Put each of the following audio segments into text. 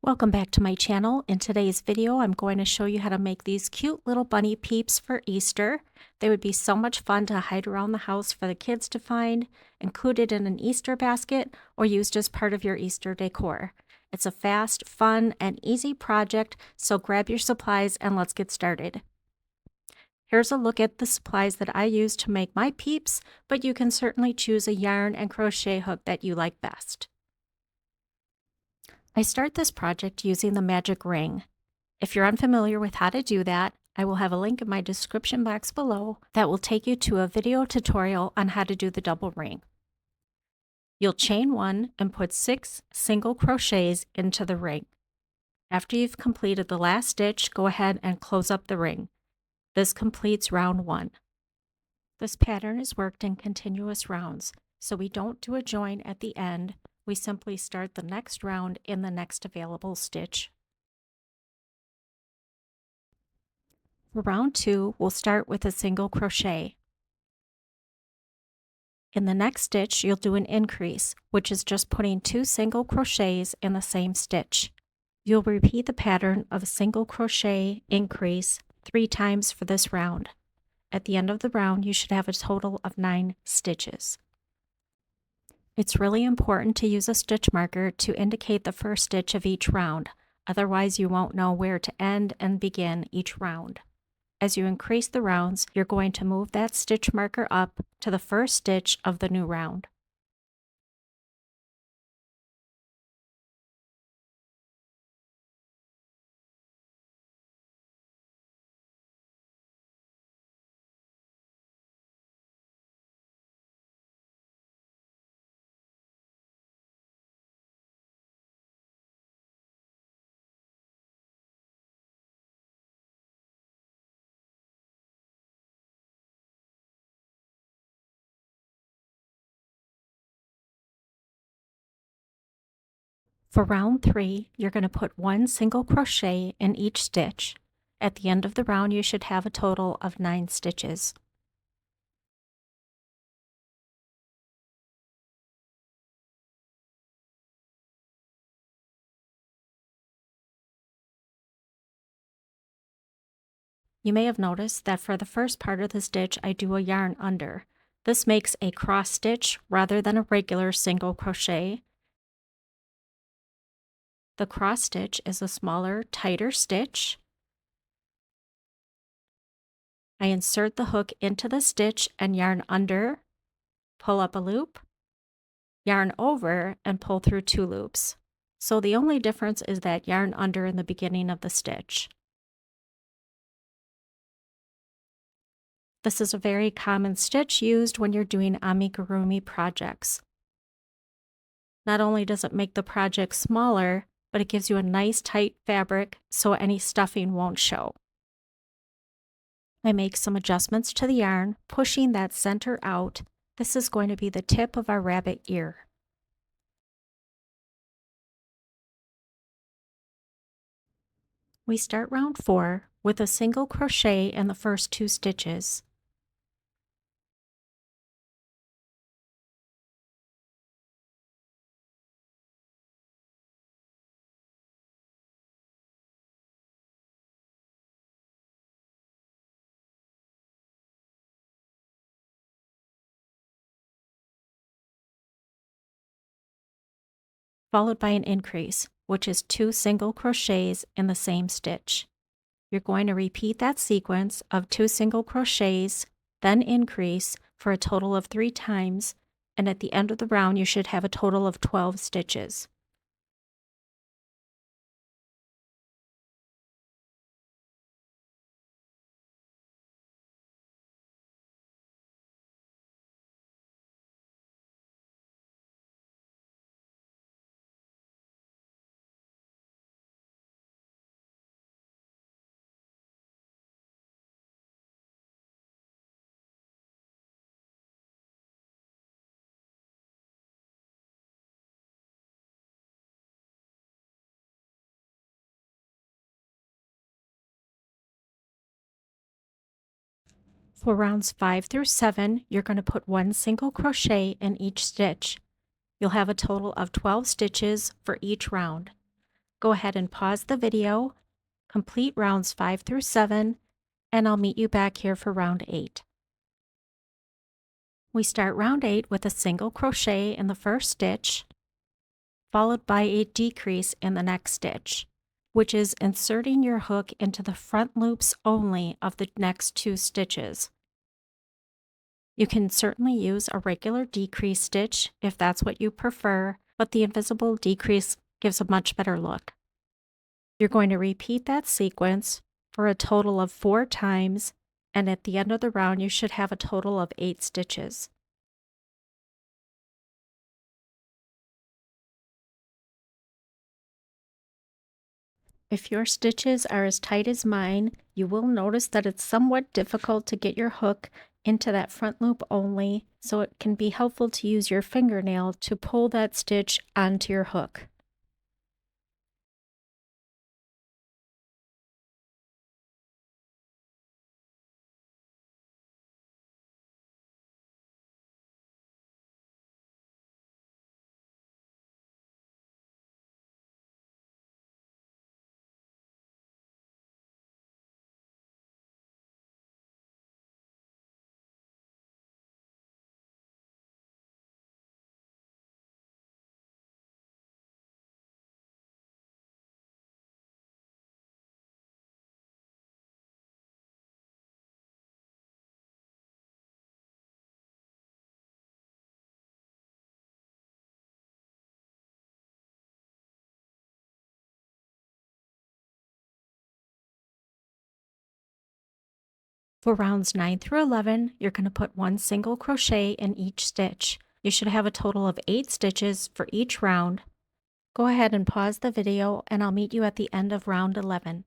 Welcome back to my channel. In today's video, I'm going to show you how to make these cute little bunny peeps for Easter. They would be so much fun to hide around the house for the kids to find, included in an Easter basket, or used as part of your Easter decor. It's a fast, fun, and easy project, so grab your supplies and let's get started. Here's a look at the supplies that I use to make my peeps, but you can certainly choose a yarn and crochet hook that you like best. I start this project using the magic ring. If you're unfamiliar with how to do that, I will have a link in my description box below that will take you to a video tutorial on how to do the double ring. You'll chain one and put 6 single crochets into the ring. After you've completed the last stitch, go ahead and close up the ring. This completes round 1. This pattern is worked in continuous rounds, so we don't do a join at the end. We simply start the next round in the next available stitch. For round 2, we'll start with a single crochet. In the next stitch, you'll do an increase, which is just putting 2 single crochets in the same stitch. You'll repeat the pattern of single crochet, increase 3 times for this round. At the end of the round, you should have a total of 9 stitches. It's really important to use a stitch marker to indicate the first stitch of each round, otherwise you won't know where to end and begin each round. As you increase the rounds, you're going to move that stitch marker up to the first stitch of the new round. For round 3, you're going to put 1 single crochet in each stitch. At the end of the round, you should have a total of 9 stitches. You may have noticed that for the first part of the stitch, I do a yarn under. This makes a cross stitch rather than a regular single crochet. The cross stitch is a smaller, tighter stitch. I insert the hook into the stitch and yarn under, pull up a loop, yarn over, and pull through 2 loops. So the only difference is that yarn under in the beginning of the stitch. This is a very common stitch used when you're doing amigurumi projects. Not only does it make the project smaller, but it gives you a nice tight fabric so any stuffing won't show. I make some adjustments to the yarn, pushing that center out. This is going to be the tip of our rabbit ear. We start round 4 with a single crochet in the first 2 stitches. Followed by an increase, which is 2 single crochets in the same stitch. You're going to repeat that sequence of 2 single crochets, then increase for a total of 3 times, and at the end of the round you should have a total of 12 stitches. For rounds 5 through 7, you're going to put 1 single crochet in each stitch. You'll have a total of 12 stitches for each round. Go ahead and pause the video, complete rounds 5 through 7, and I'll meet you back here for round 8. We start round 8 with a single crochet in the first stitch, followed by a decrease in the next stitch, which is inserting your hook into the front loops only of the next 2 stitches. You can certainly use a regular decrease stitch if that's what you prefer, but the invisible decrease gives a much better look. You're going to repeat that sequence for a total of 4 times, and at the end of the round you should have a total of 8 stitches. If your stitches are as tight as mine, you will notice that it's somewhat difficult to get your hook into that front loop only, so it can be helpful to use your fingernail to pull that stitch onto your hook. For rounds 9 through 11, you're going to put 1 single crochet in each stitch. You should have a total of 8 stitches for each round. Go ahead and pause the video and I'll meet you at the end of round 11.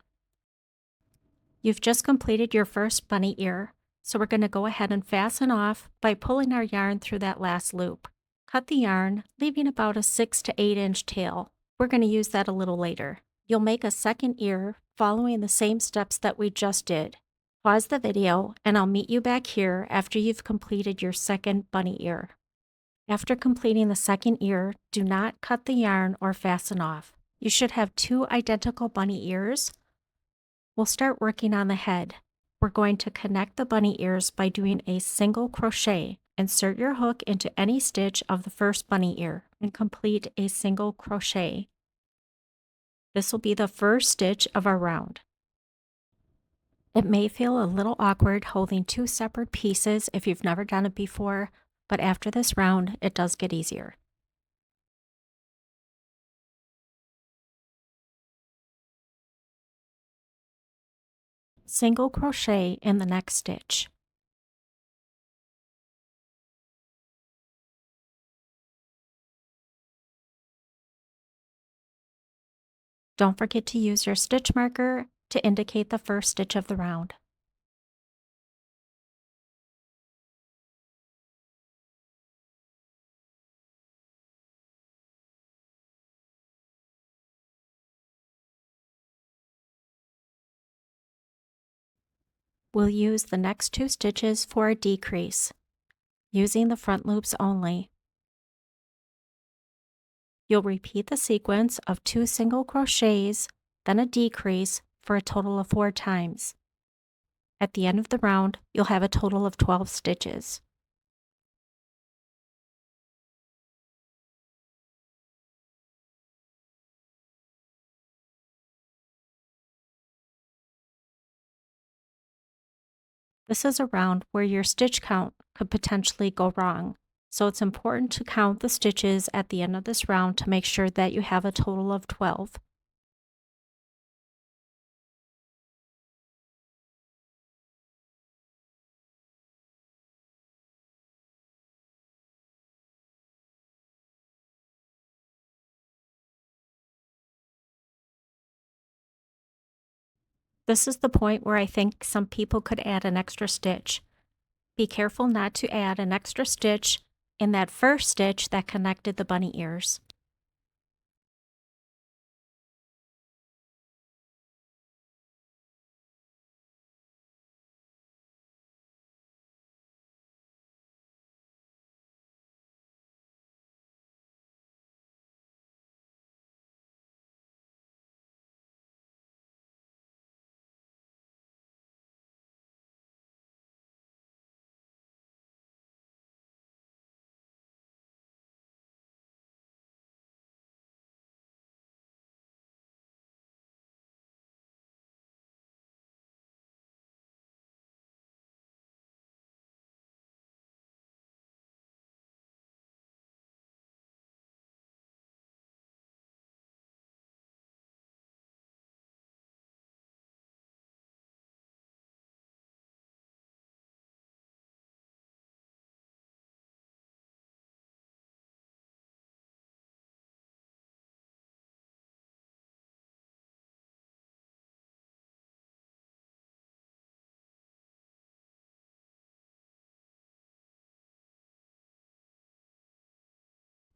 You've just completed your first bunny ear, so we're going to go ahead and fasten off by pulling our yarn through that last loop. Cut the yarn, leaving about a 6 to 8 inch tail. We're going to use that a little later. You'll make a second ear following the same steps that we just did. Pause the video and I'll meet you back here after you've completed your second bunny ear. After completing the second ear, do not cut the yarn or fasten off. You should have 2 identical bunny ears. We'll start working on the head. We're going to connect the bunny ears by doing a single crochet. Insert your hook into any stitch of the first bunny ear and complete a single crochet. This will be the first stitch of our round. It may feel a little awkward holding 2 separate pieces if you've never done it before, but after this round, it does get easier. Single crochet in the next stitch. Don't forget to use your stitch marker to indicate the first stitch of the round. We'll use the next 2 stitches for a decrease, using the front loops only. You'll repeat the sequence of 2 single crochets, then a decrease for a total of 4 times. At the end of the round, you'll have a total of 12 stitches. This is a round where your stitch count could potentially go wrong, so it's important to count the stitches at the end of this round to make sure that you have a total of 12. This is the point where I think some people could add an extra stitch. Be careful not to add an extra stitch in that first stitch that connected the bunny ears.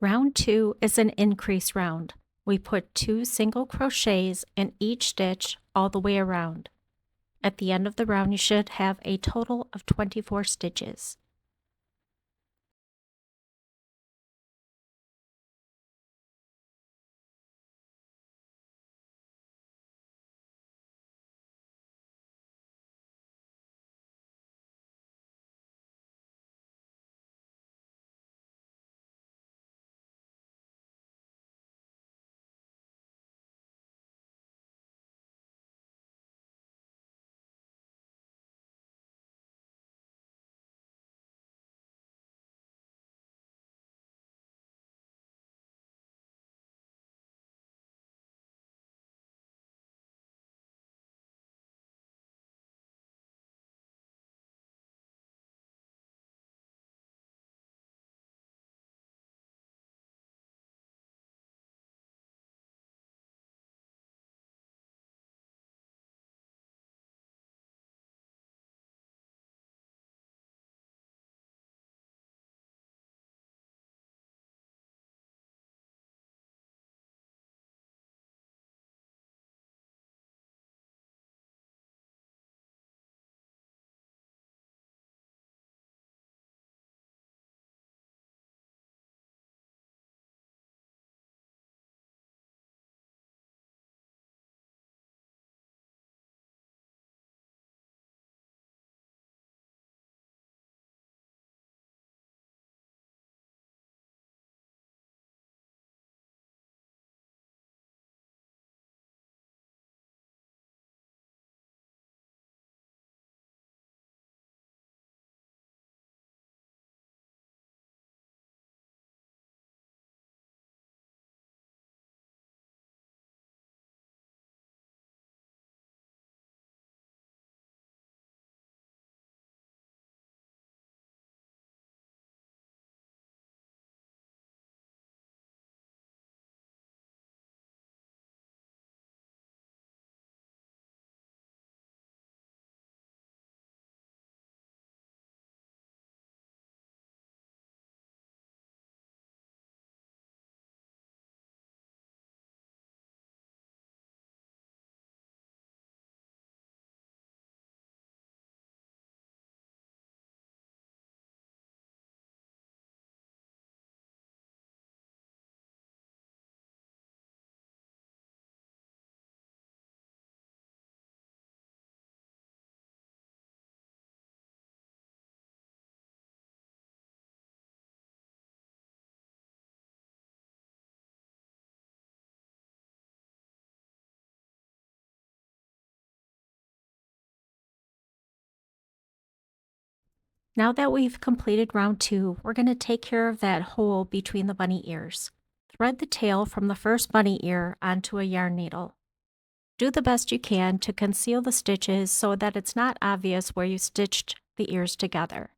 Round 2 is an increase round. We put 2 single crochets in each stitch all the way around. At the end of the round, you should have a total of 24 stitches. Now that we've completed round 2, we're going to take care of that hole between the bunny ears. Thread the tail from the first bunny ear onto a yarn needle. Do the best you can to conceal the stitches so that it's not obvious where you stitched the ears together.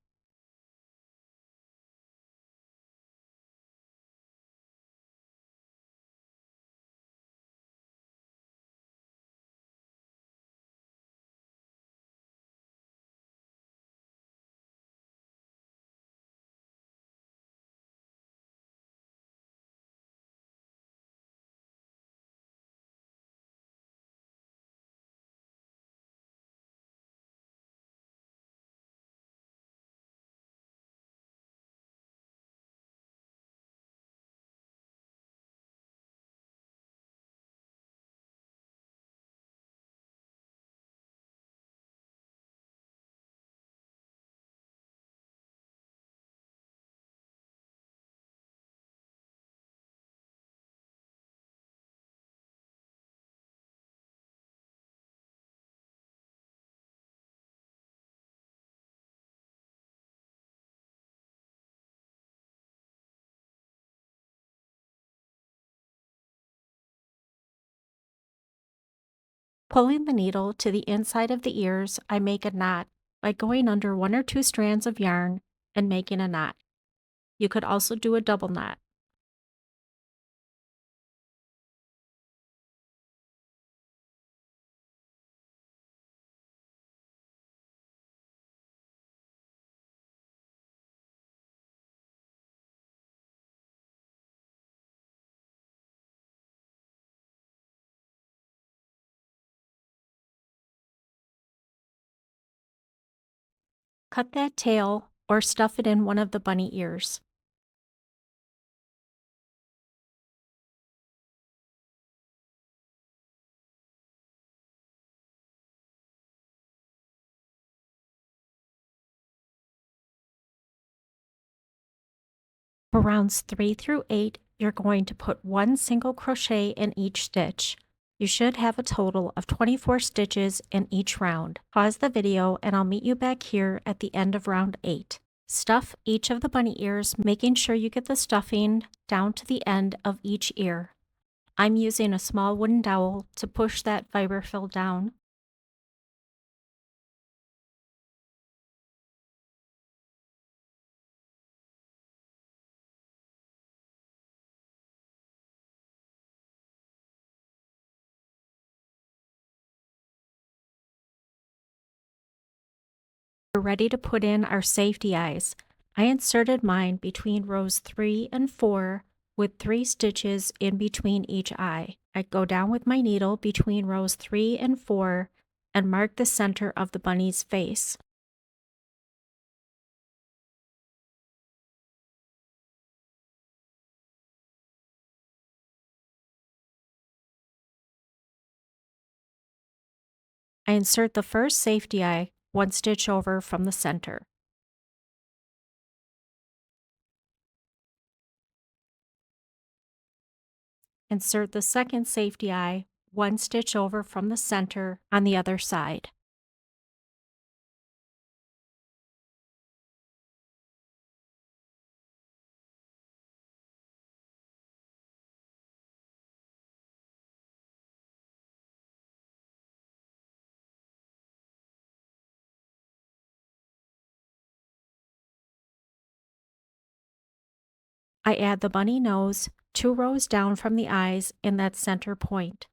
Pulling the needle to the inside of the ears, I make a knot by going under 1 or 2 strands of yarn and making a knot. You could also do a double knot. cut that tail or stuff it in one of the bunny ears. For rounds 3 through 8, you're going to put one single crochet in each stitch. You should have a total of 24 stitches in each round. Pause the video and I'll meet you back here at the end of round 8. Stuff each of the bunny ears, making sure you get the stuffing down to the end of each ear. I'm using a small wooden dowel to push that fiber fill down. We're ready to put in our safety eyes. I inserted mine between rows 3 and 4 with 3 stitches in between each eye. I go down with my needle between rows 3 and 4 and mark the center of the bunny's face. I insert the first safety eye 1 stitch over from the center. Insert the second safety eye 1 stitch over from the center on the other side. I add the bunny nose 2 rows down from the eyes in that center point.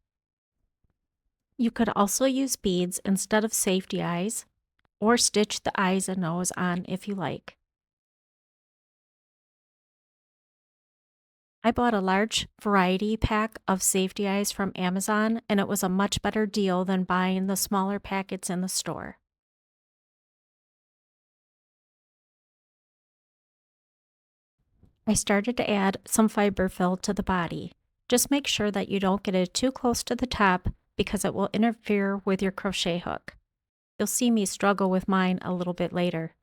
You could also use beads instead of safety eyes, or stitch the eyes and nose on if you like. I bought a large variety pack of safety eyes from Amazon, and it was a much better deal than buying the smaller packets in the store. I started to add some fiber fill to the body. Just make sure that you don't get it too close to the top because it will interfere with your crochet hook. You'll see me struggle with mine a little bit later.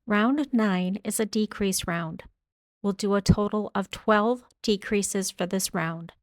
Round 9 is a decrease round. We'll do a total of 12 decreases for this round.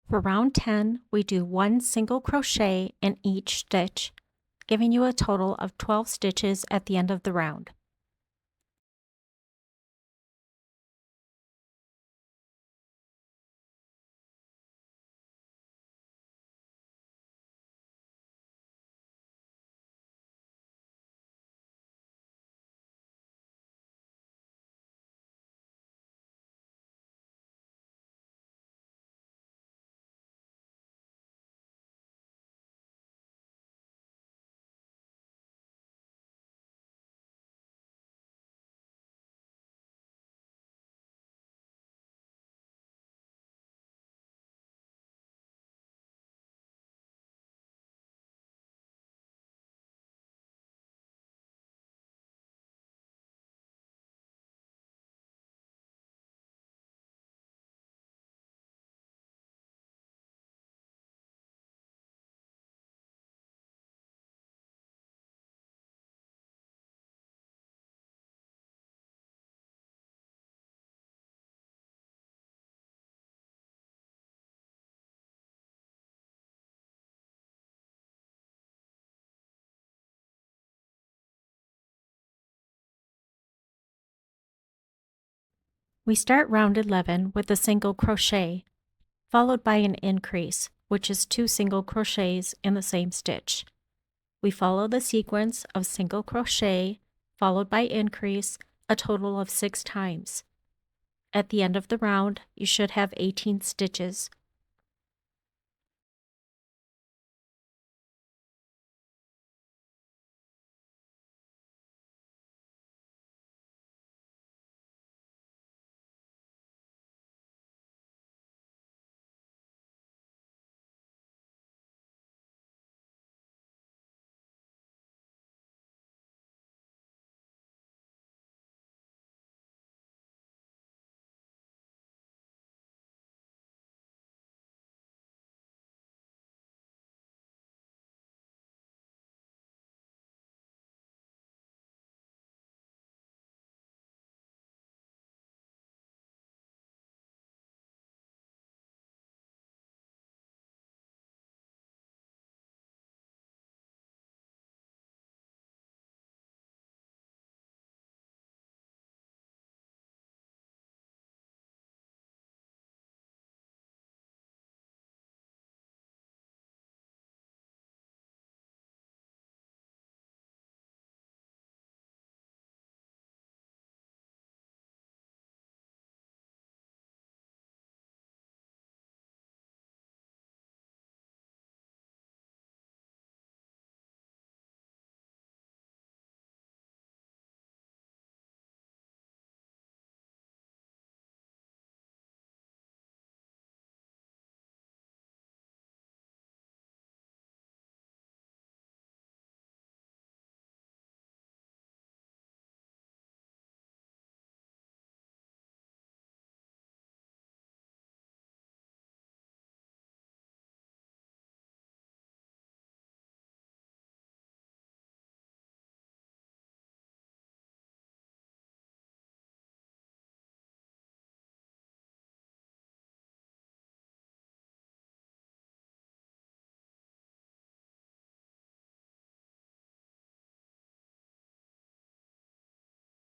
For round 10, we do 1 single crochet in each stitch, giving you a total of 12 stitches at the end of the round. We start round 11 with a single crochet, followed by an increase, which is 2 single crochets in the same stitch. We follow the sequence of single crochet, followed by increase, a total of 6 times. At the end of the round, you should have 18 stitches.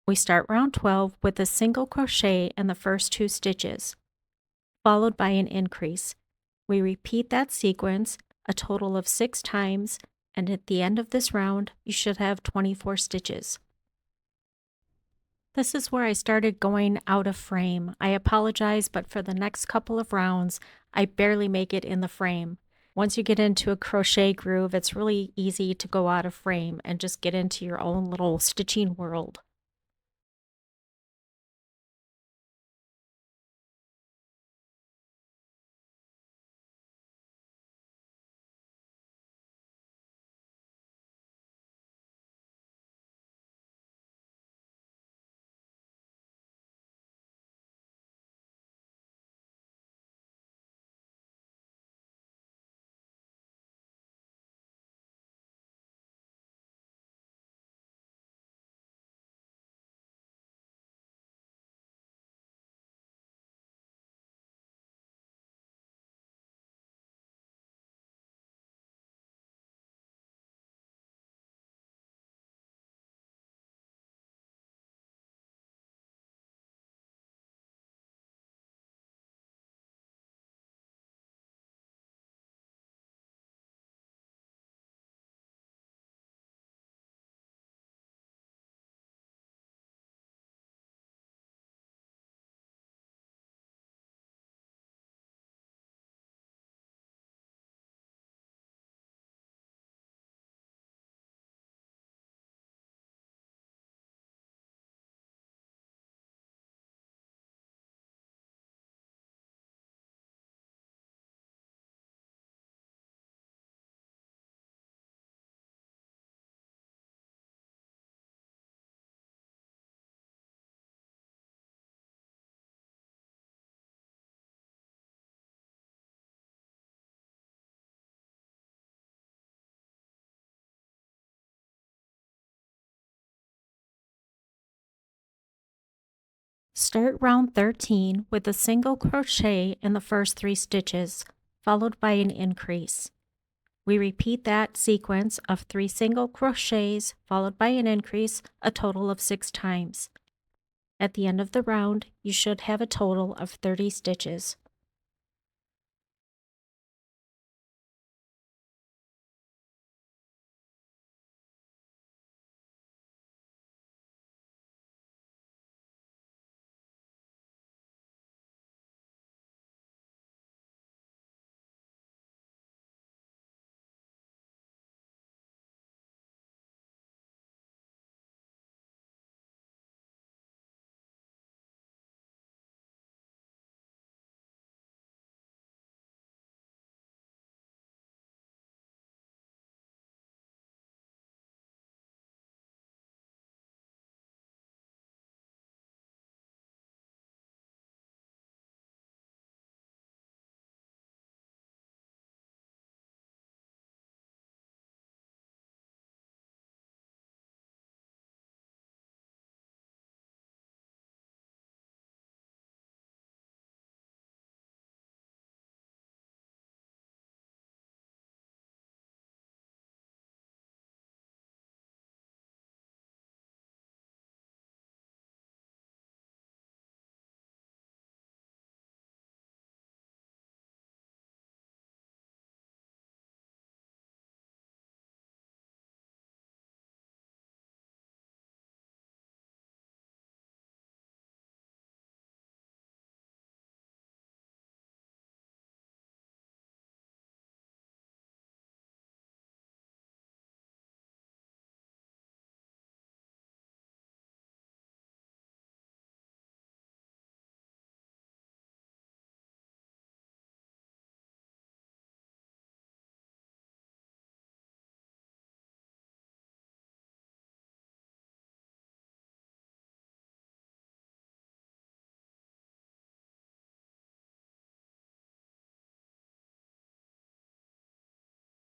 We start round 12 with a single crochet in the first 2 stitches, followed by an increase. We repeat that sequence a total of 6 times, and at the end of this round, you should have 24 stitches. This is where I started going out of frame. I apologize, but for the next couple of rounds, I barely make it in the frame. Once you get into a crochet groove, it's really easy to go out of frame and just get into your own little stitching world. Start round 13 with a single crochet in the first 3 stitches, followed by an increase. We repeat that sequence of 3 single crochets followed by an increase a total of 6 times. At the end of the round, you should have a total of 30 stitches.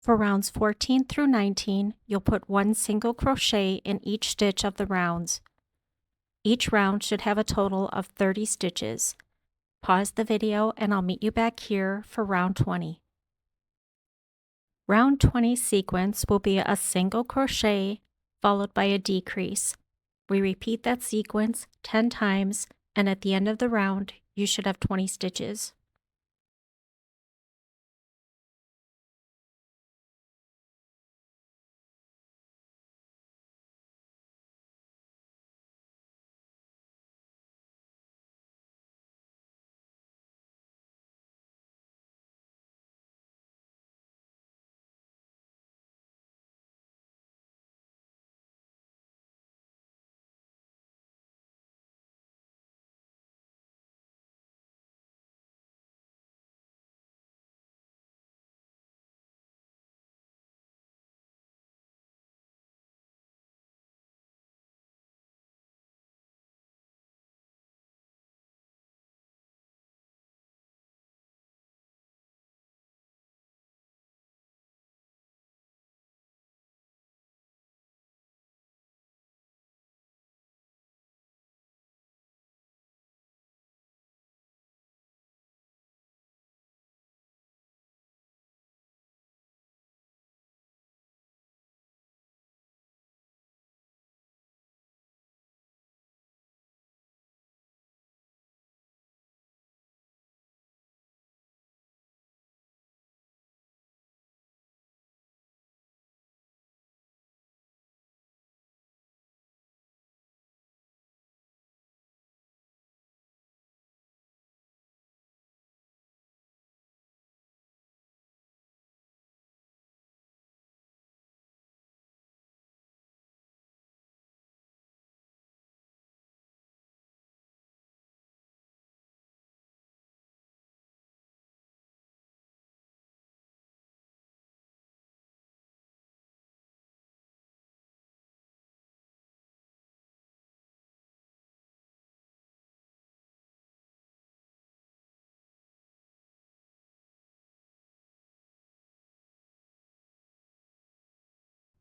For rounds 14 through 19, you'll put 1 single crochet in each stitch of the rounds. Each round should have a total of 30 stitches. Pause the video and I'll meet you back here for round 20. Round 20 sequence will be a single crochet followed by a decrease. We repeat that sequence 10 times, and at the end of the round, you should have 20 stitches.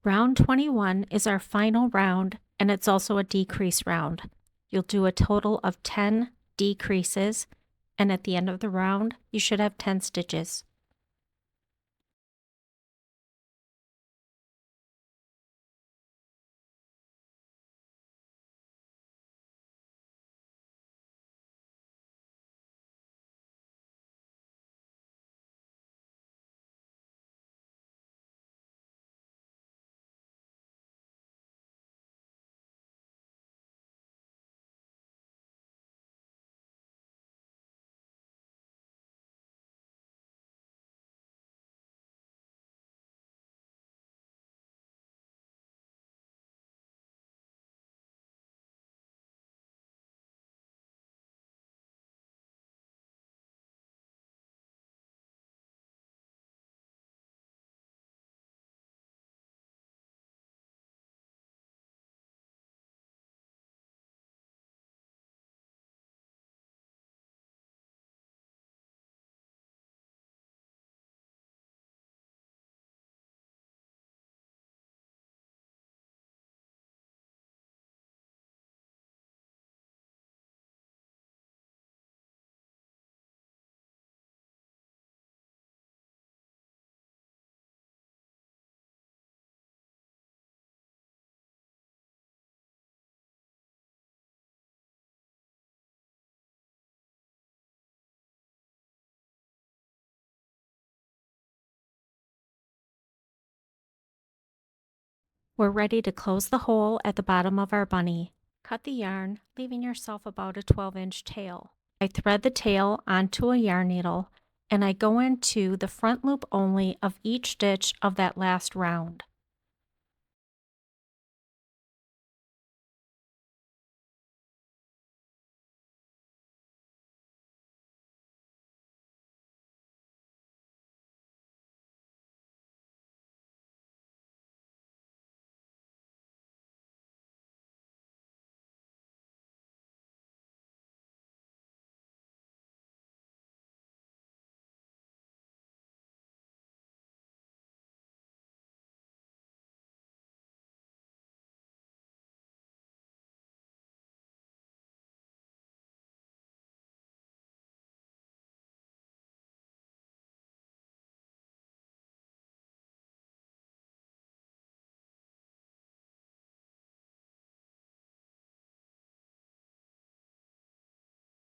Round 21 is our final round, and it's also a decrease round. You'll do a total of 10 decreases, and at the end of the round, you should have 10 stitches. We're ready to close the hole at the bottom of our bunny. Cut the yarn, leaving yourself about a 12-inch tail. I thread the tail onto a yarn needle, and I go into the front loop only of each stitch of that last round.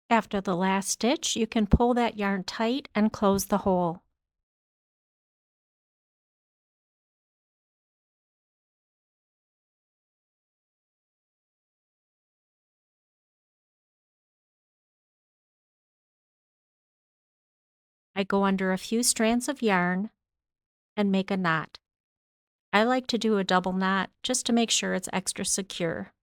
After the last stitch, you can pull that yarn tight and close the hole. I go under a few strands of yarn and make a knot. I like to do a double knot just to make sure it's extra secure.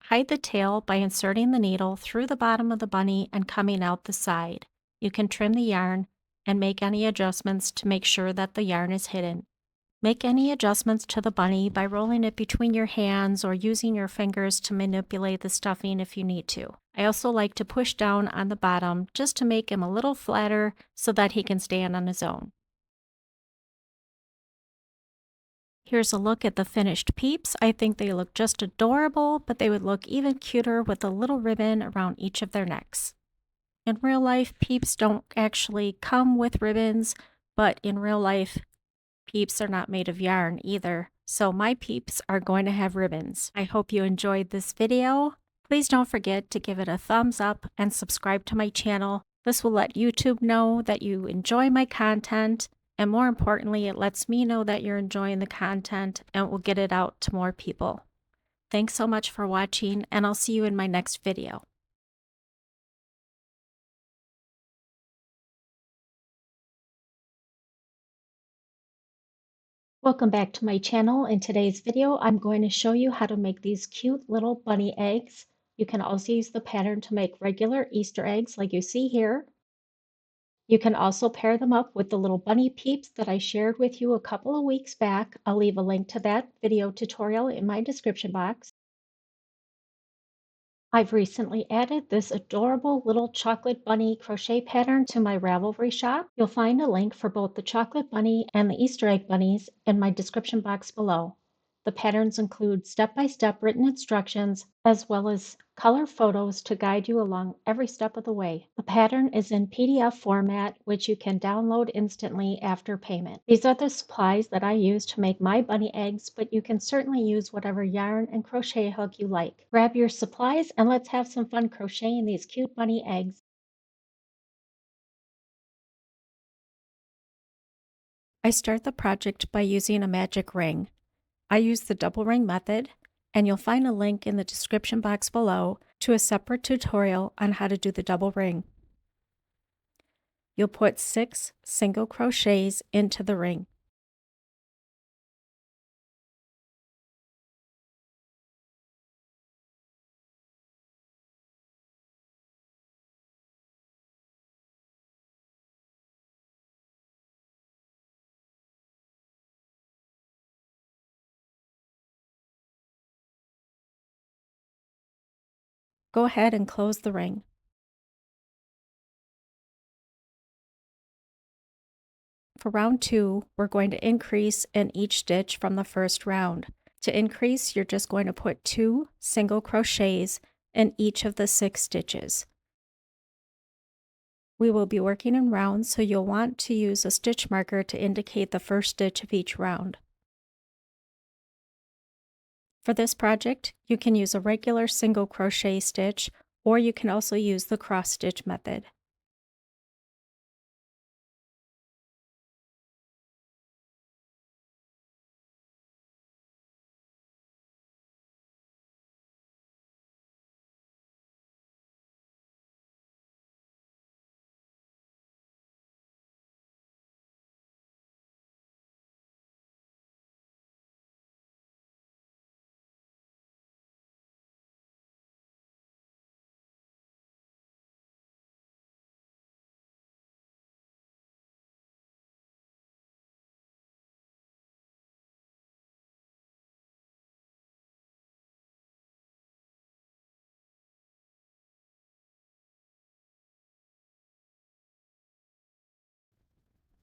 Hide the tail by inserting the needle through the bottom of the bunny and coming out the side. You can trim the yarn and make any adjustments to make sure that the yarn is hidden. Make any adjustments to the bunny by rolling it between your hands or using your fingers to manipulate the stuffing if you need to. I also like to push down on the bottom just to make him a little flatter so that he can stand on his own. Here's a look at the finished peeps. I think they look just adorable, but they would look even cuter with a little ribbon around each of their necks. In real life, peeps don't actually come with ribbons, but in real life, peeps are not made of yarn either. So my peeps are going to have ribbons. I hope you enjoyed this video. Please don't forget to give it a thumbs up and subscribe to my channel. This will let YouTube know that you enjoy my content. And more importantly, it lets me know that you're enjoying the content and will get it out to more people. Thanks so much for watching, and I'll see you in my next video. Welcome back to my channel. In today's video, I'm going to show you how to make these cute little bunny eggs. You can also use the pattern to make regular Easter eggs like you see here. You can also pair them up with the little bunny peeps that I shared with you a couple of weeks back. I'll leave a link to that video tutorial in my description box. I've recently added this adorable little chocolate bunny crochet pattern to my Ravelry shop. You'll find a link for both the chocolate bunny and the Easter egg bunnies in my description box below. The patterns include step-by-step written instructions as well as color photos to guide you along every step of the way. The pattern is in PDF format, which you can download instantly after payment. These are the supplies that I use to make my bunny eggs, but you can certainly use whatever yarn and crochet hook you like. Grab your supplies and let's have some fun crocheting these cute bunny eggs. I start the project by using a magic ring. I use the double ring method, and you'll find a link in the description box below to a separate tutorial on how to do the double ring. You'll put 6 single crochets into the ring. Go ahead and close the ring. For round 2, we're going to increase in each stitch from the first round. To increase, you're just going to put 2 single crochets in each of the 6 stitches. We will be working in rounds, so you'll want to use a stitch marker to indicate the first stitch of each round. For this project, you can use a regular single crochet stitch, or you can also use the cross stitch method.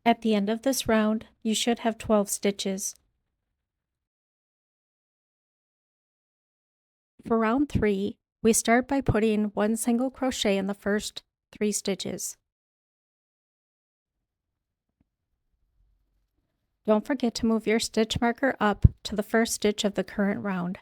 At the end of this round, you should have 12 stitches. For round 3, we start by putting 1 single crochet in the first 3 stitches. Don't forget to move your stitch marker up to the first stitch of the current round.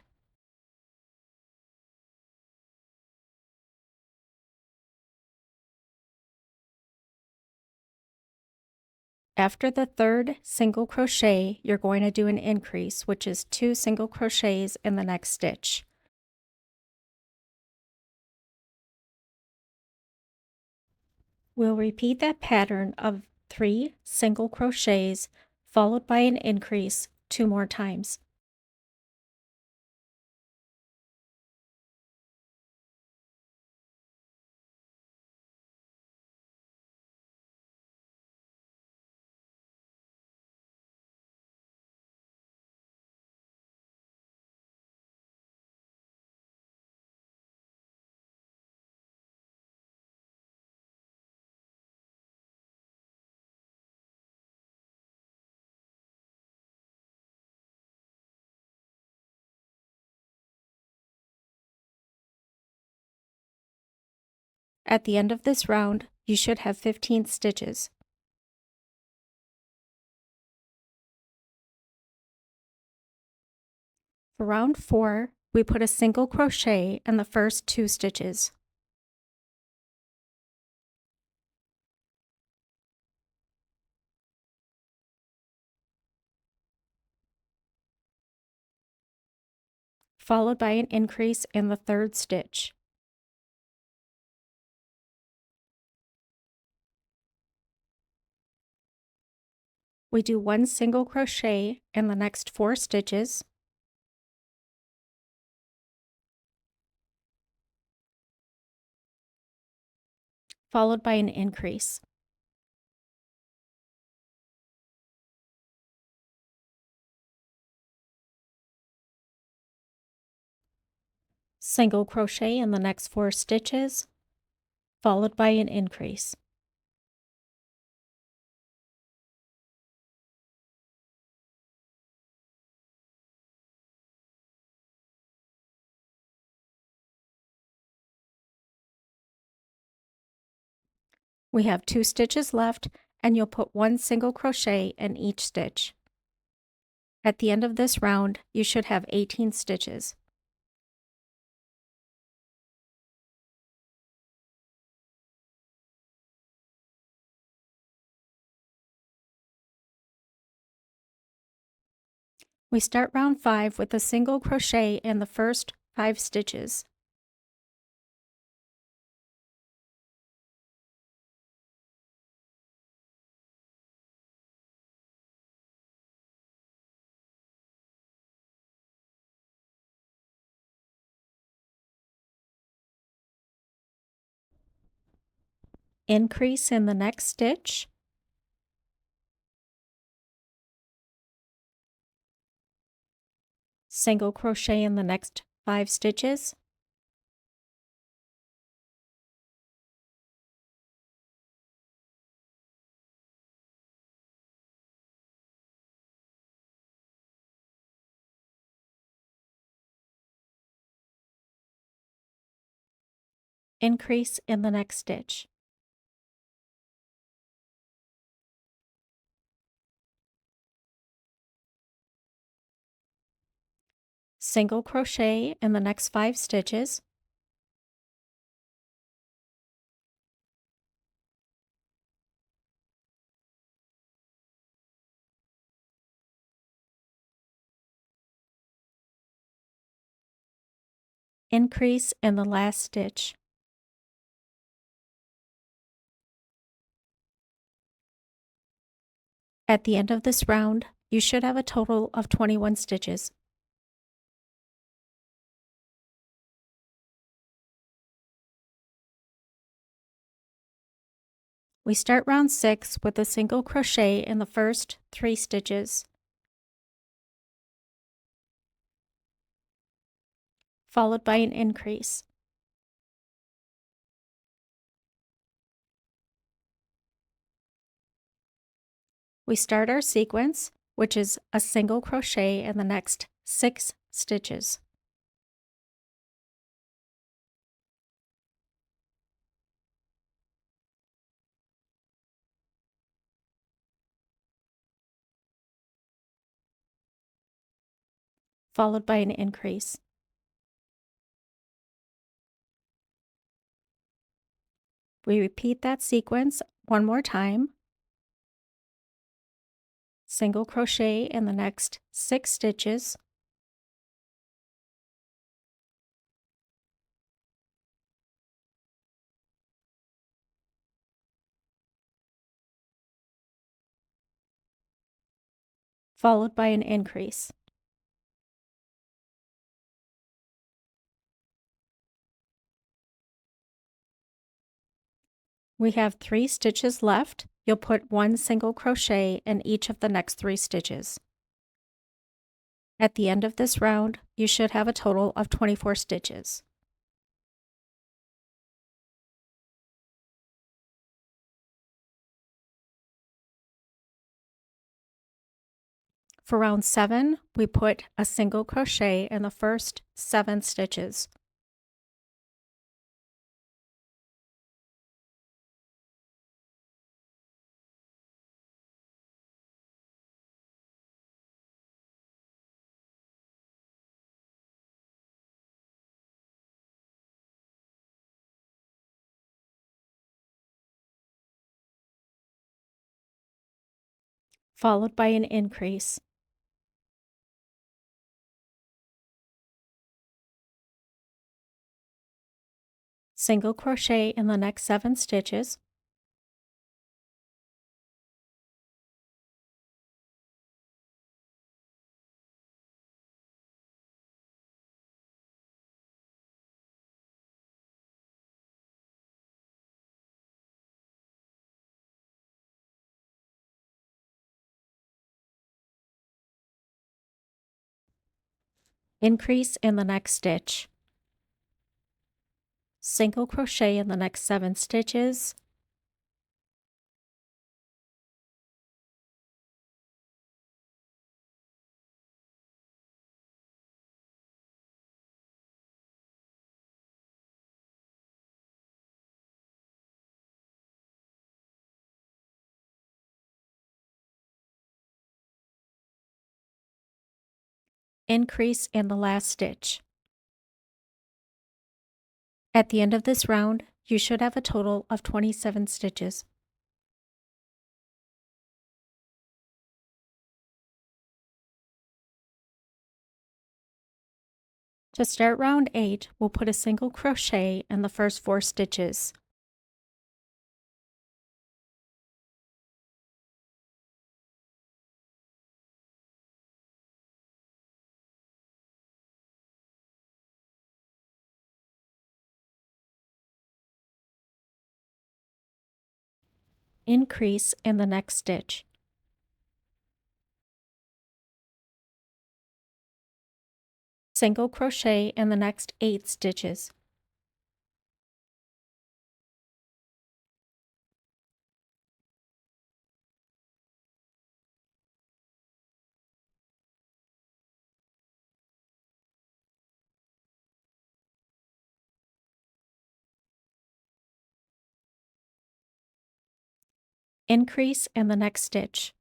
After the third single crochet, you're going to do an increase, which is 2 single crochets in the next stitch. We'll repeat that pattern of 3 single crochets followed by an increase 2 more times. At the end of this round, you should have 15 stitches. For round 4, we put a single crochet in the first 2 stitches. Followed by an increase in the third stitch. We do 1 single crochet in the next 4 stitches, followed by an increase. Single crochet in the next 4 stitches, followed by an increase. We have 2 stitches left, and you'll put 1 single crochet in each stitch. At the end of this round, you should have 18 stitches. We start round 5 with a single crochet in the first 5 stitches. Increase in the next stitch, single crochet in the next 5 stitches, increase in the next stitch. Single crochet in the next 5 stitches, increase in the last stitch. At the end of this round, you should have a total of 21 stitches. We start round 6 with a single crochet in the first 3 stitches, followed by an increase. We start our sequence, which is a single crochet in the next 6 stitches. Followed by an increase. We repeat that sequence one more time. Single crochet in the next 6 stitches, followed by an increase. We have 3 stitches left. You'll put 1 single crochet in each of the next 3 stitches. At the end of this round, you should have a total of 24 stitches. For round 7, we put a single crochet in the first 7 stitches. Followed by an increase. Single crochet in the next 7 stitches, increase in the next stitch. single crochet in the next 7 stitches, increase in the last stitch. At the end of this round, you should have a total of 27 stitches. To start round 8, we'll put a single crochet in the first 4 stitches. Increase in the next stitch. Single crochet in the next 8 stitches. Increase in the next stitch.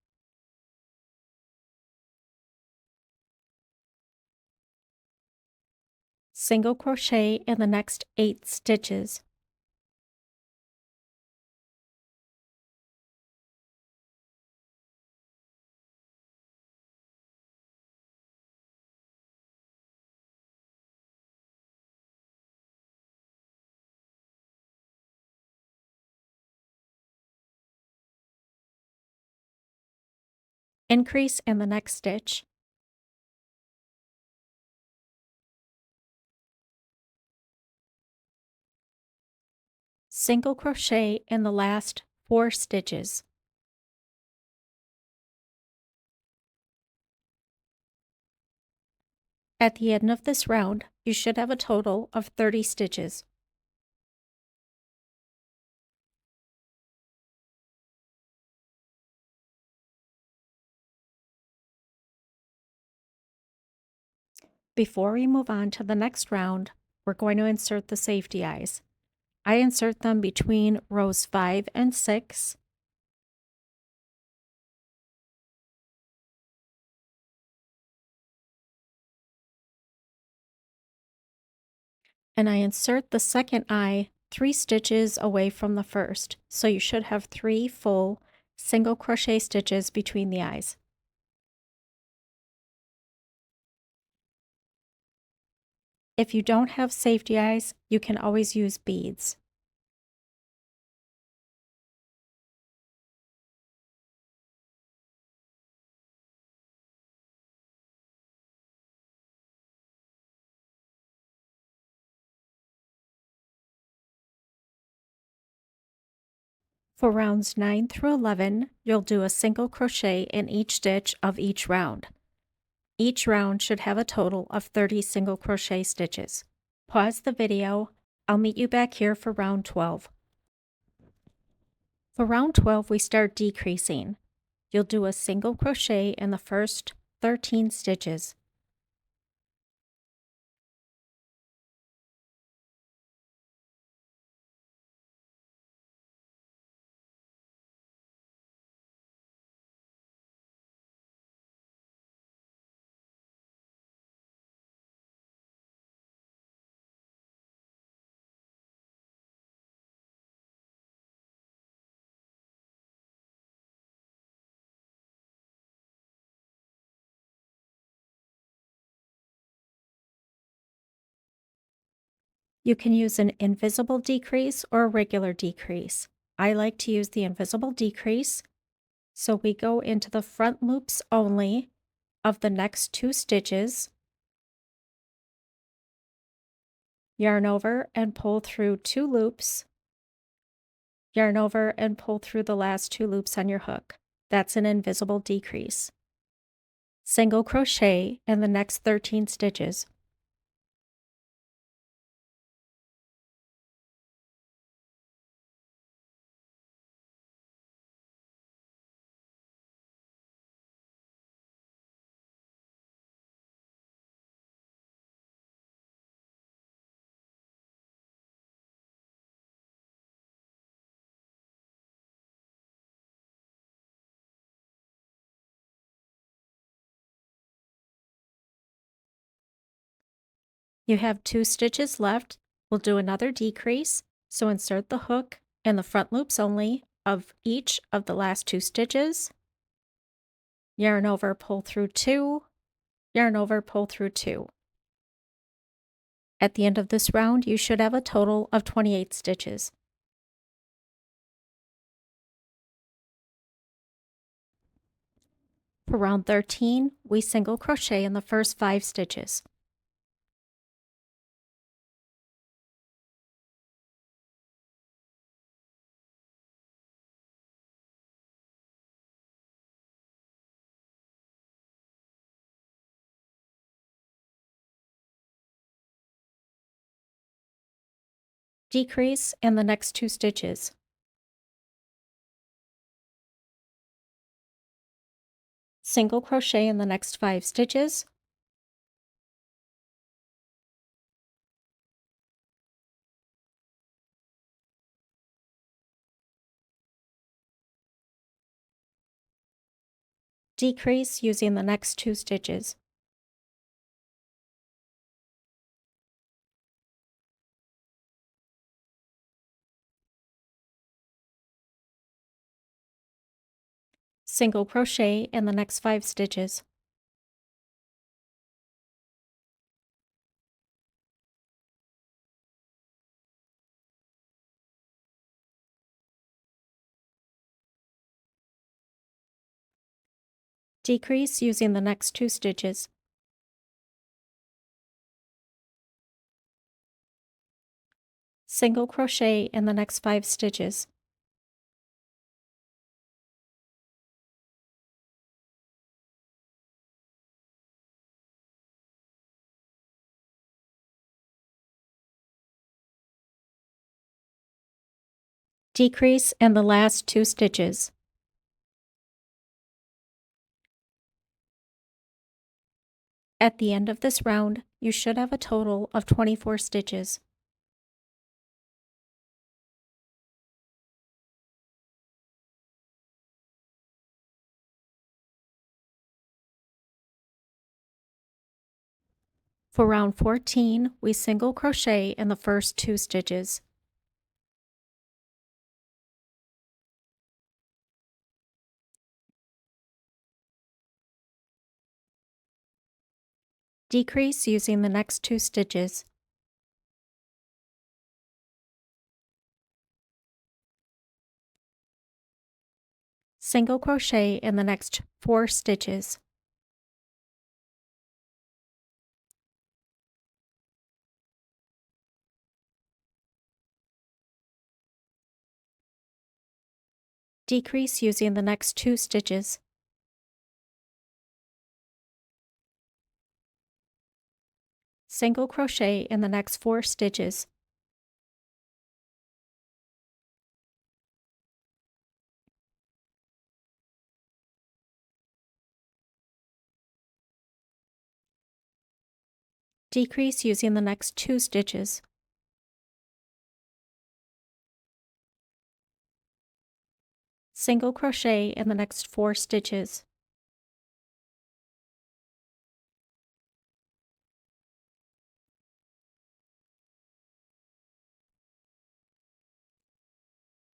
Single crochet in the next 8 stitches. Increase in the next stitch. Single crochet in the last 4 stitches. At the end of this round, you should have a total of 30 stitches. Before we move on to the next round, we're going to insert the safety eyes. I insert them between rows 5 and 6. And I insert the second eye 3 stitches away from the first, so you should have 3 full single crochet stitches between the eyes. If you don't have safety eyes, you can always use beads. For rounds 9 through 11, you'll do a single crochet in each stitch of each round. Each round should have a total of 30 single crochet stitches. Pause the video. I'll meet you back here for round 12. For round 12, we start decreasing. You'll do a single crochet in the first 13 stitches. You can use an invisible decrease or a regular decrease. I like to use the invisible decrease. So we go into the front loops only of the next 2 stitches, yarn over and pull through 2 loops, yarn over and pull through the last 2 loops on your hook. That's an invisible decrease. Single crochet in the next 13 stitches. You have 2 stitches left. We'll do another decrease, so insert the hook in the front loops only of each of the last 2 stitches. Yarn over, pull through 2, yarn over, pull through 2. At the end of this round, you should have a total of 28 stitches. For round 13, we single crochet in the first 5 stitches. Decrease in the next 2 stitches. Single crochet in the next 5 stitches. Decrease using the next 2 stitches. Single crochet in the next 5 stitches. Decrease using the next 2 stitches. Single crochet in the next 5 stitches. Decrease in the last 2 stitches. At the end of this round, you should have a total of 24 stitches. For round 14, we single crochet in the first 2 stitches. Decrease using the next 2 stitches. Single crochet in the next 4 stitches. Decrease using the next 2 stitches. Single crochet in the next 4 stitches. Decrease using the next 2 stitches. Single crochet in the next 4 stitches.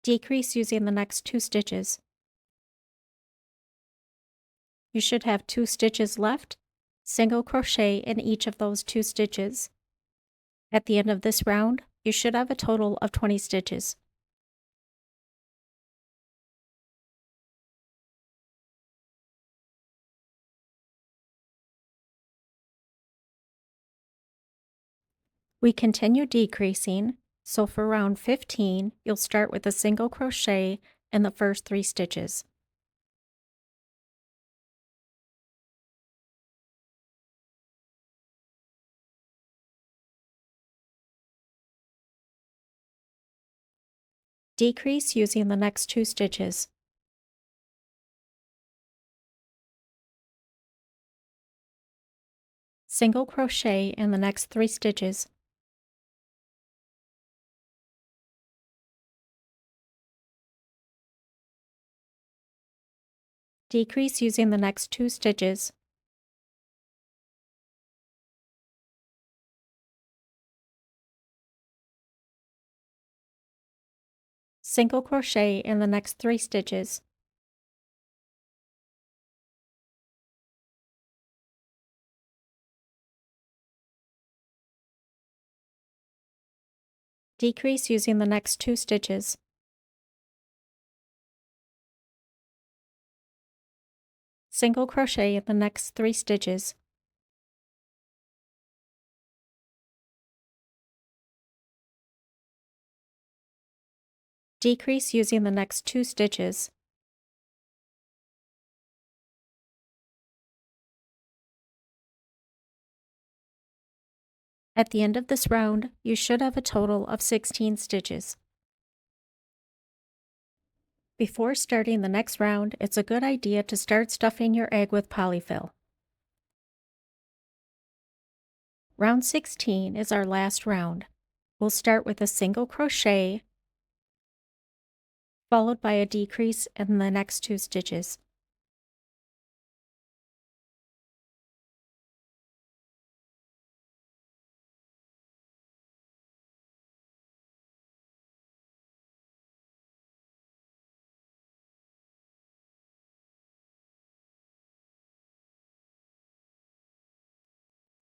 Decrease using the next 2 stitches. You should have 2 stitches left. Single crochet in each of those 2 stitches. At the end of this round, you should have a total of 20 stitches. We continue decreasing, so for round 15, you'll start with a single crochet in the first 3 stitches. Decrease using the next 2 stitches. Single crochet in the next 3 stitches. Decrease using the next 2 stitches. Single crochet in the next 3 stitches. Decrease using the next 2 stitches. Single crochet in the next 3 stitches. Decrease using the next 2 stitches. At the end of this round, you should have a total of 16 stitches. Before starting the next round, it's a good idea to start stuffing your egg with polyfill. Round 16 is our last round. We'll start with a single crochet, followed by a decrease in the next 2 stitches.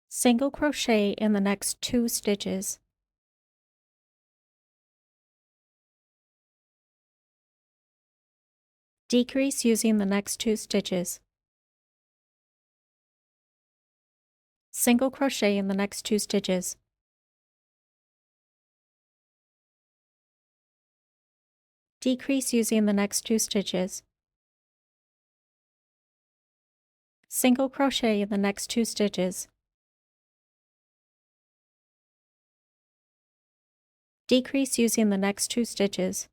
Single crochet in the next 2 stitches. Decrease using the next 2 stitches. Single crochet in the next 2 stitches. Decrease using the next 2 stitches. Single crochet in the next 2 stitches. Decrease using the next 2 stitches.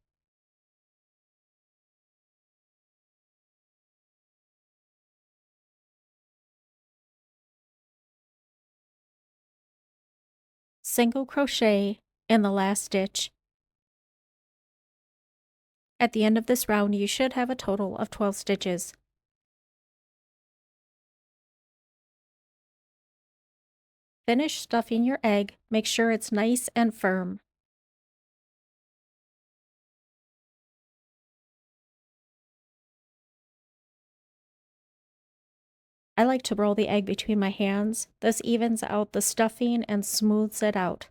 Single crochet in the last stitch. At the end of this round, you should have a total of 12 stitches. Finish stuffing your egg. Make sure it's nice and firm. I like to roll the egg between my hands. This evens out the stuffing and smooths it out.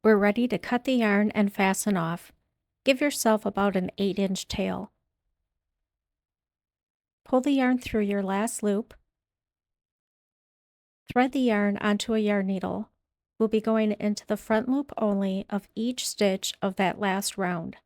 We're ready to cut the yarn and fasten off. Give yourself about an 8-inch tail. Pull the yarn through your last loop. Thread the yarn onto a yarn needle. We'll be going into the front loop only of each stitch of that last round.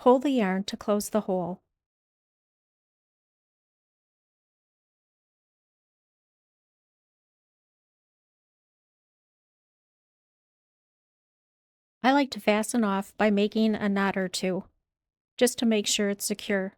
Pull the yarn to close the hole. I like to fasten off by making a knot or two, just to make sure it's secure.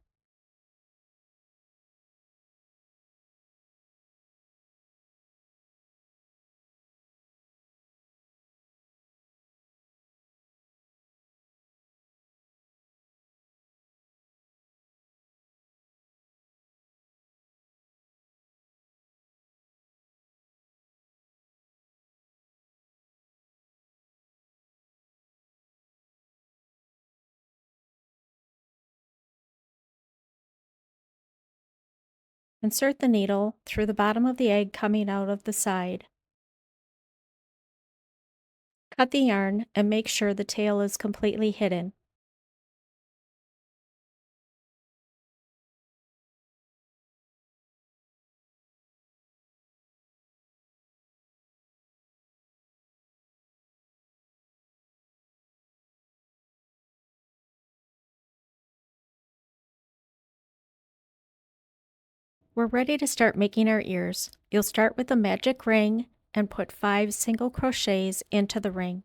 Insert the needle through the bottom of the egg coming out of the side. Cut the yarn and make sure the tail is completely hidden. We're ready to start making our ears. You'll start with the magic ring and put 5 single crochets into the ring.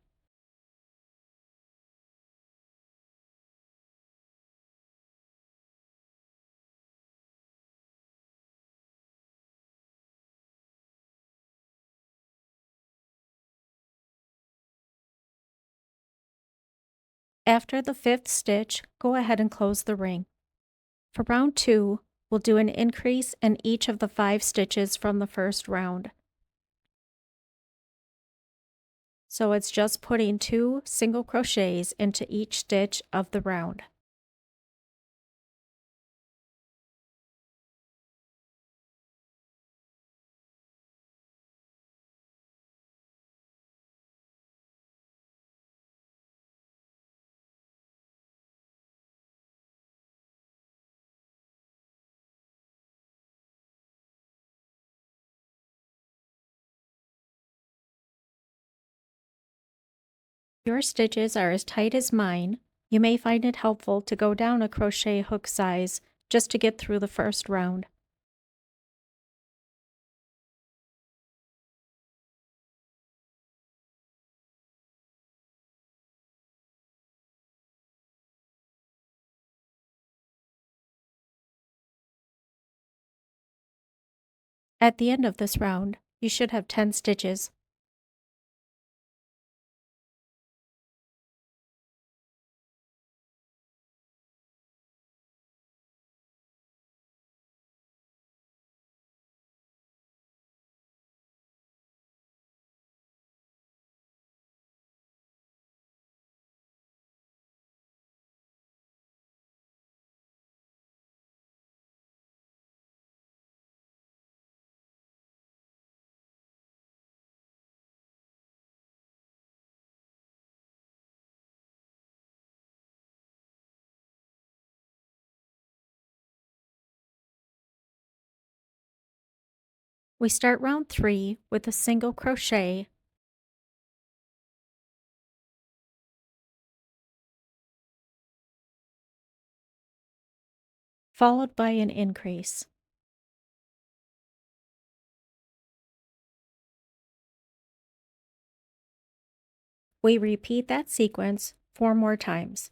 After the 5th stitch, go ahead and close the ring. For round 2, we'll do an increase in each of the 5 stitches from the first round. So it's just putting 2 single crochets into each stitch of the round. Your stitches are as tight as mine. You may find it helpful to go down a crochet hook size just to get through the first round. At the end of this round, you should have 10 stitches. We start round 3 with a single crochet, followed by an increase. We repeat that sequence 4 more times.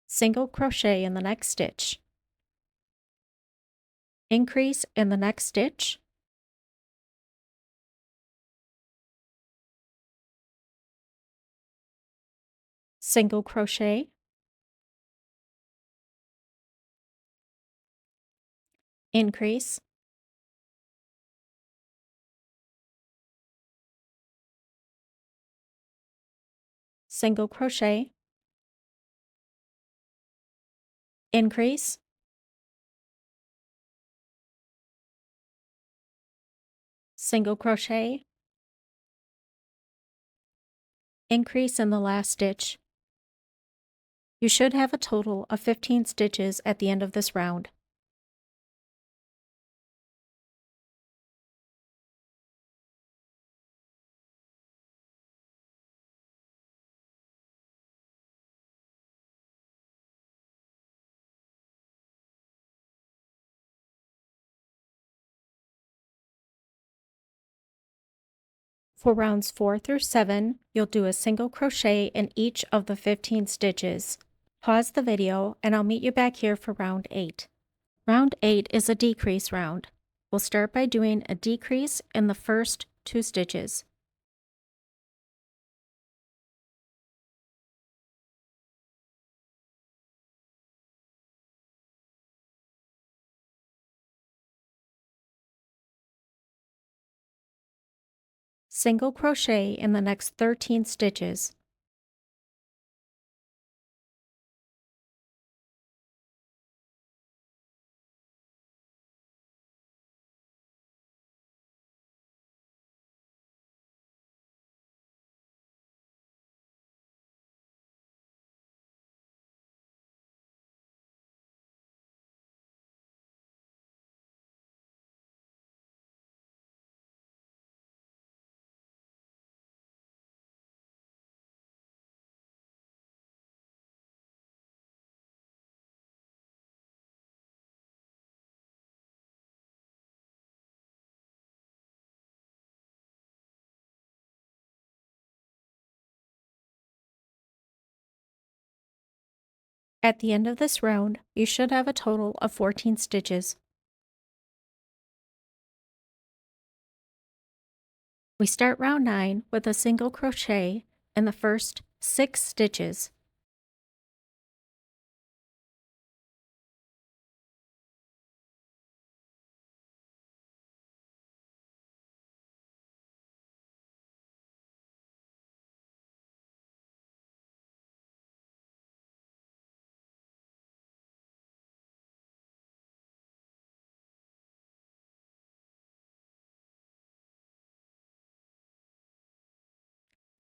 Single crochet in the next stitch, increase in the next stitch, single crochet, increase, single crochet, increase, single crochet, increase in the last stitch. You should have a total of 15 stitches at the end of this round. For rounds 4 through 7, you'll do a single crochet in each of the 15 stitches. Pause the video and I'll meet you back here for round 8. Round 8 is a decrease round. We'll start by doing a decrease in the first 2 stitches. Single crochet in the next 13 stitches. At the end of this round, you should have a total of 14 stitches. We start round 9 with a single crochet in the first 6 stitches.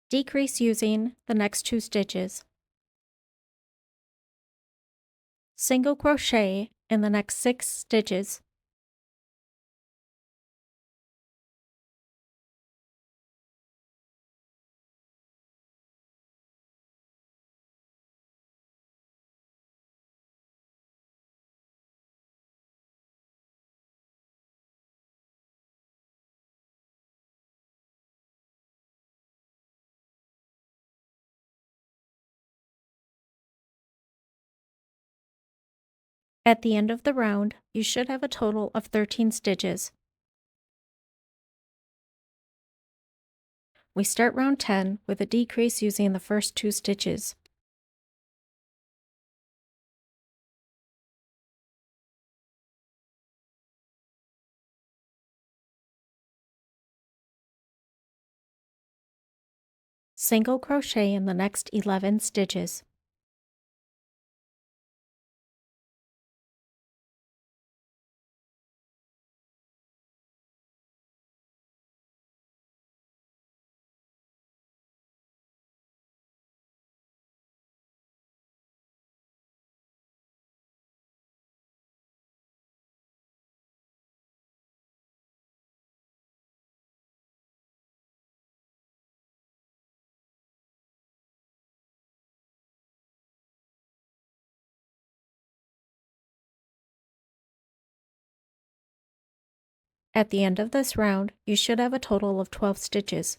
Decrease using the next 2 stitches. Single crochet in the next 6 stitches. At the end of the round, you should have a total of 13 stitches. We start round 10 with a decrease using the first 2 stitches. Single crochet in the next 11 stitches. At the end of this round, you should have a total of 12 stitches.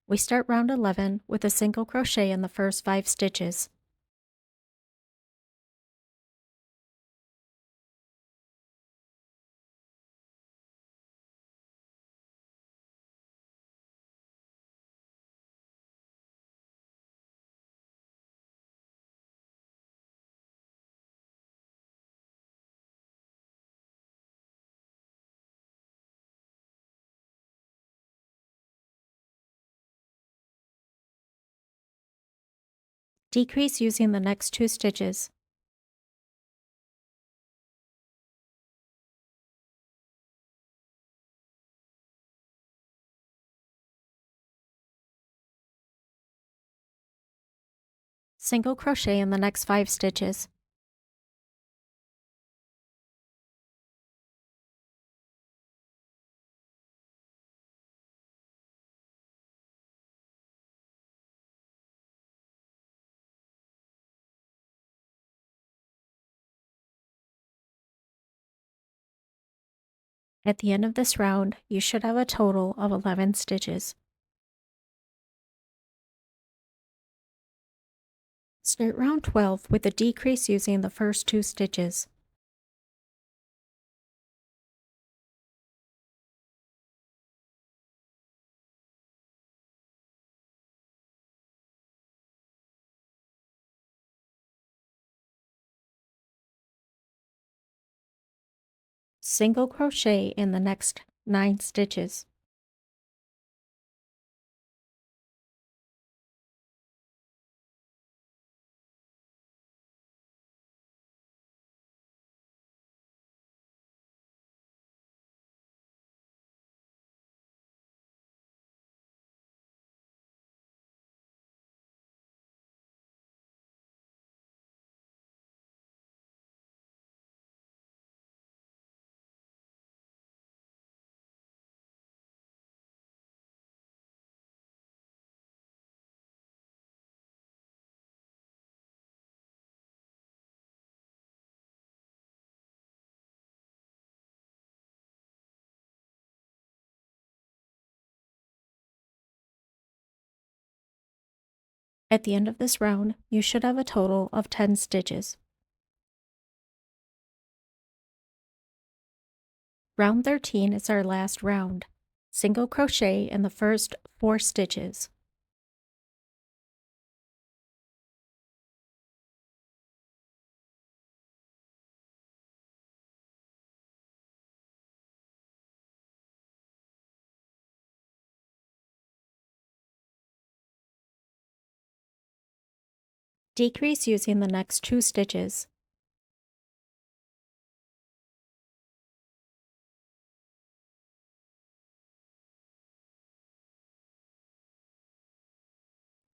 We start round 11 with a single crochet in the first 5 stitches. Decrease using the next 2 stitches. Single crochet in the next 5 stitches. At the end of this round, you should have a total of 11 stitches. Start round 12 with a decrease using the first 2 stitches. Single crochet in the next 9 stitches. At the end of this round, you should have a total of 10 stitches. Round 13 is our last round. Single crochet in the first 4 stitches. Decrease using the next 2 stitches.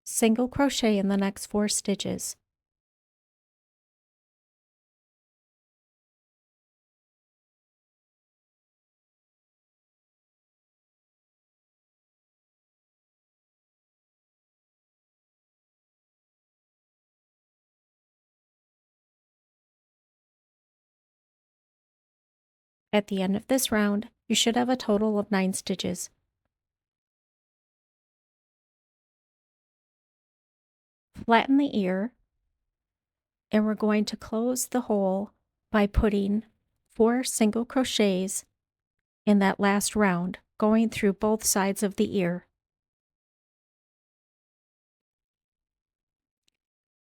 Single crochet in the next 4 stitches. At the end of this round, you should have a total of 9 stitches. Flatten the ear, and we're going to close the hole by putting 4 single crochets in that last round, going through both sides of the ear.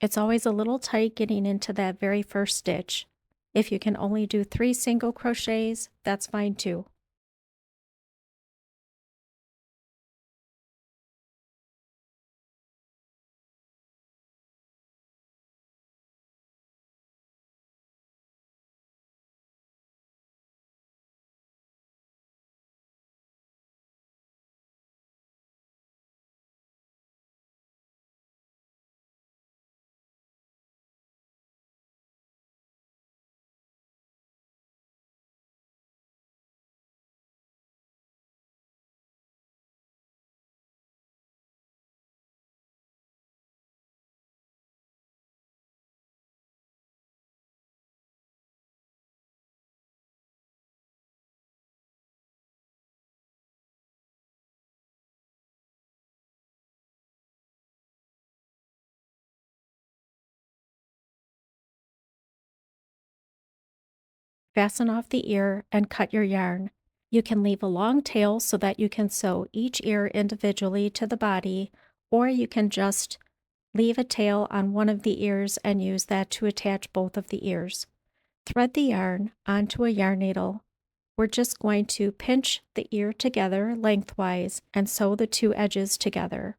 It's always a little tight getting into that very first stitch. If you can only do 3 single crochets, that's fine too. Fasten off the ear and cut your yarn. You can leave a long tail so that you can sew each ear individually to the body, or you can just leave a tail on one of the ears and use that to attach both of the ears. Thread the yarn onto a yarn needle. We're just going to pinch the ear together lengthwise and sew the 2 edges together.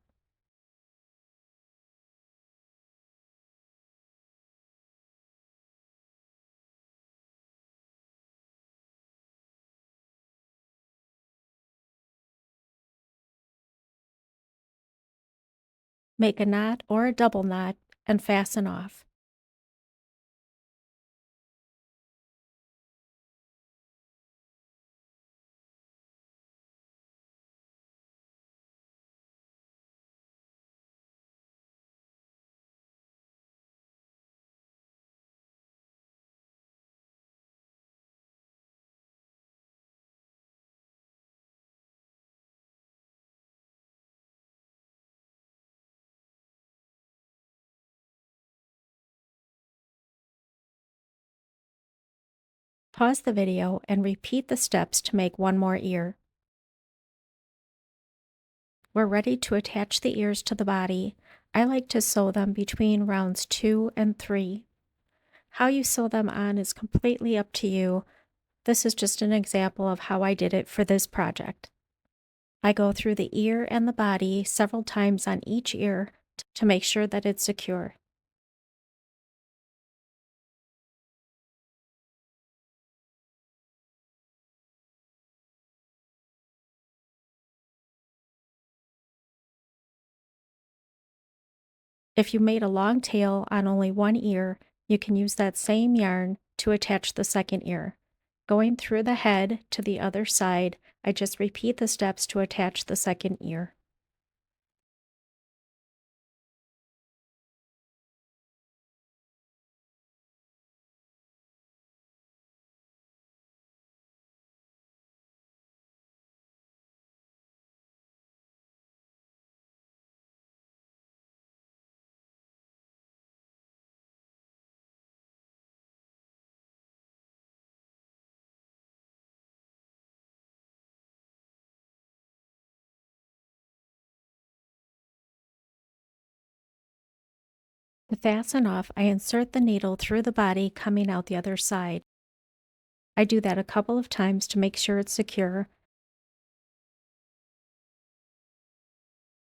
Make a knot or a double knot and fasten off. Pause the video and repeat the steps to make one more ear. We're ready to attach the ears to the body. I like to sew them between rounds 2 and 3. How you sew them on is completely up to you. This is just an example of how I did it for this project. I go through the ear and the body several times on each ear to make sure that it's secure. If you made a long tail on only one ear, you can use that same yarn to attach the second ear. Going through the head to the other side, I just repeat the steps to attach the second ear. To fasten off, I insert the needle through the body coming out the other side. I do that a couple of times to make sure it's secure.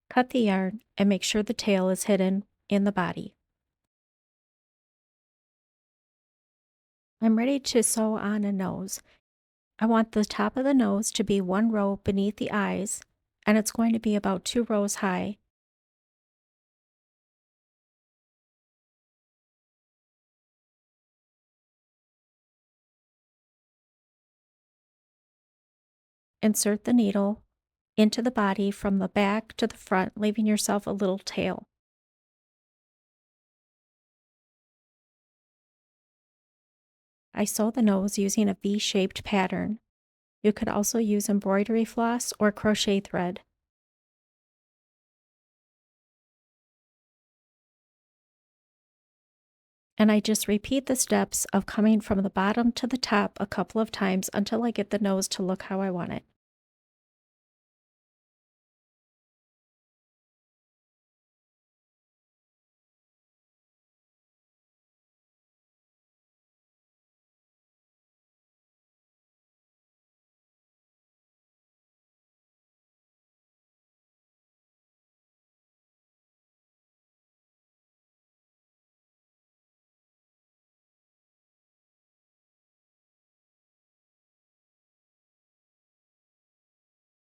Cut the yarn and make sure the tail is hidden in the body. I'm ready to sew on a nose. I want the top of the nose to be one row beneath the eyes, and it's going to be about 2 rows high. Insert the needle into the body from the back to the front, leaving yourself a little tail. I sew the nose using a V-shaped pattern. You could also use embroidery floss or crochet thread. And I just repeat the steps of coming from the bottom to the top a couple of times until I get the nose to look how I want it.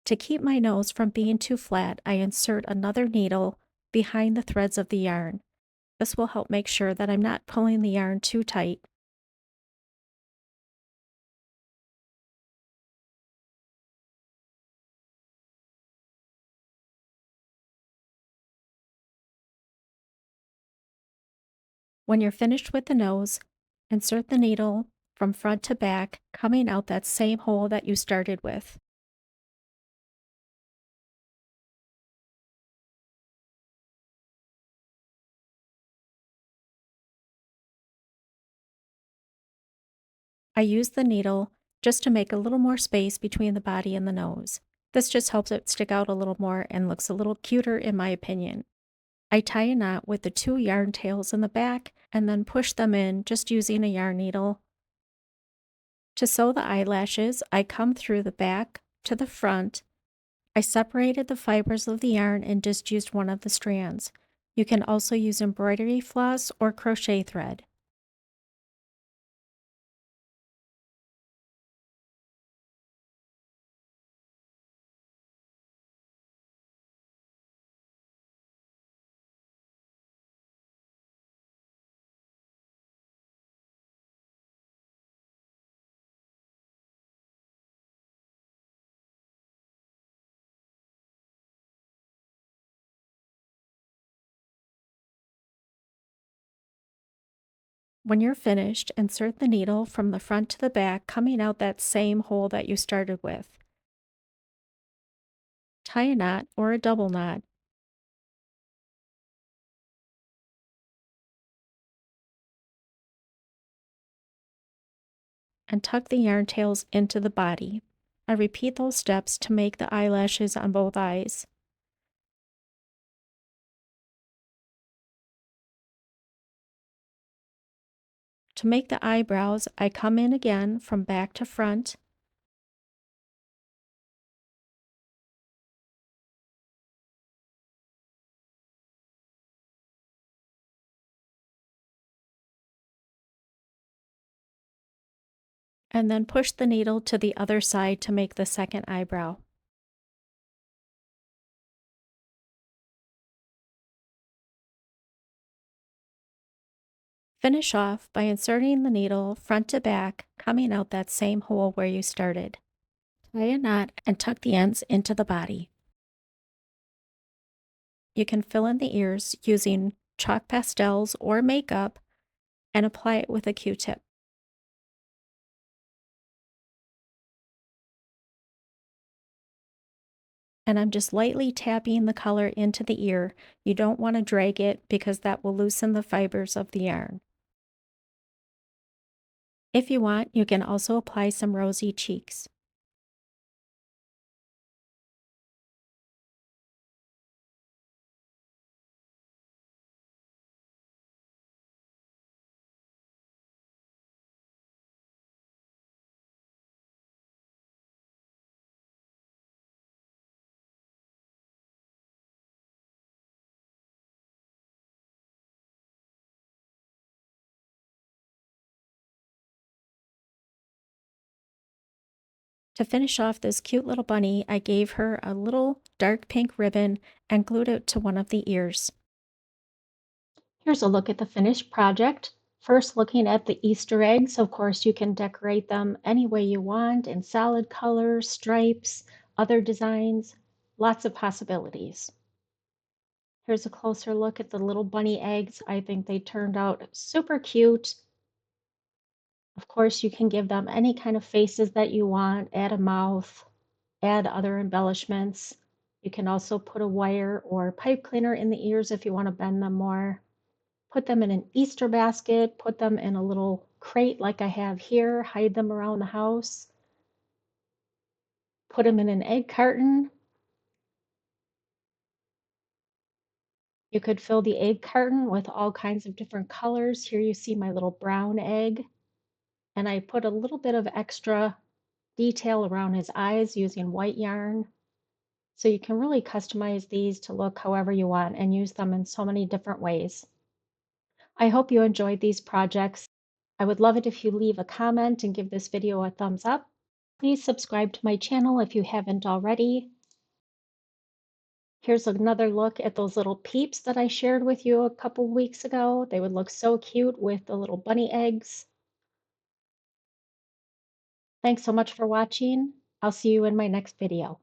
To keep my nose from being too flat, I insert another needle behind the threads of the yarn. This will help make sure that I'm not pulling the yarn too tight. When you're finished with the nose, insert the needle from front to back, coming out that same hole that you started with. I use the needle just to make a little more space between the body and the nose. This just helps it stick out a little more and looks a little cuter in my opinion. I tie a knot with the 2 yarn tails in the back and then push them in just using a yarn needle. To sew the eyelashes, I come through the back to the front. I separated the fibers of the yarn and just used one of the strands. You can also use embroidery floss or crochet thread. When you're finished, insert the needle from the front to the back, coming out that same hole that you started with. Tie a knot or a double knot, and tuck the yarn tails into the body. I repeat those steps to make the eyelashes on both eyes. To make the eyebrows, I come in again from back to front, and then push the needle to the other side to make the second eyebrow. Finish off by inserting the needle front to back, coming out that same hole where you started. Tie a knot and tuck the ends into the body. You can fill in the ears using chalk pastels or makeup and apply it with a Q-tip. And I'm just lightly tapping the color into the ear. You don't want to drag it because that will loosen the fibers of the yarn. If you want, you can also apply some rosy cheeks. To finish off this cute little bunny, I gave her a little dark pink ribbon and glued it to one of the ears. Here's a look at the finished project. First, looking at the Easter eggs, of course, you can decorate them any way you want in solid colors, stripes, other designs, lots of possibilities. Here's a closer look at the little bunny eggs. I think they turned out super cute. Of course, you can give them any kind of faces that you want, add a mouth, add other embellishments. You can also put a wire or pipe cleaner in the ears if you want to bend them more. Put them in an Easter basket, put them in a little crate like I have here, hide them around the house. Put them in an egg carton. You could fill the egg carton with all kinds of different colors. Here you see my little brown egg. And I put a little bit of extra detail around his eyes using white yarn. So you can really customize these to look however you want and use them in so many different ways. I hope you enjoyed these projects. I would love it if you leave a comment and give this video a thumbs up. Please subscribe to my channel if you haven't already. Here's another look at those little peeps that I shared with you a couple weeks ago. They would look so cute with the little bunny eggs. Thanks so much for watching. I'll see you in my next video.